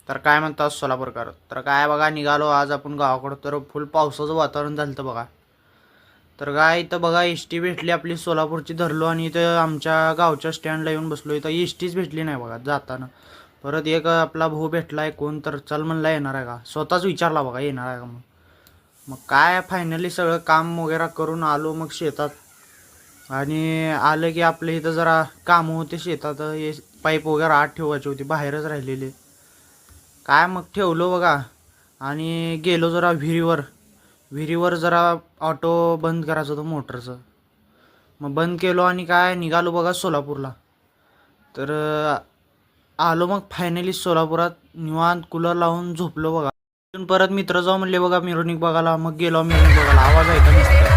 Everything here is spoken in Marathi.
तर काय म्हणतात सोलापूरकर? तर काय बघा, निघालो आज आपण गावाकडं. तर फुल पावसाचं वातावरण झालं तर बघा. तर काय इथं बघा, एस टी भेटली आपली सोलापूरची. धरलो आणि इथं आमच्या गावच्या स्टँडला येऊन बसलो. इथं एस टीच भेटली नाही बघा जाताना. परत एक आपला भाऊ भेटलाय कोण, तर चल म्हणला येणार आहे का, स्वतःच विचारला बघा येणार आहे का मग. मग काय फायनली सगळं काम वगैरे करून आलो मग शेतात. आणि आलं की आपल्या इथं जरा कामं होते शेतात. हे पाईप वगैरे आत ठेवायची होती, बाहेरच राहिलेले. काय मग ठेवलो बघा. आणि गेलो जरा विहिरीवर. विहिरीवर जरा ऑटो बंद करायचं होतं मोटरचं. मग बंद केलो आणि काय निघालो बघा सोलापूरला. तर आलो मग फायनली सोलापुरात. निवांत कूलर लावून झोपलो बघा. तिथून परत मित्र जाऊ म्हणले बघा मिरवणूक बघायला. मग गेलो मिरवणूक बघायला. आवाज ऐका नुसतं.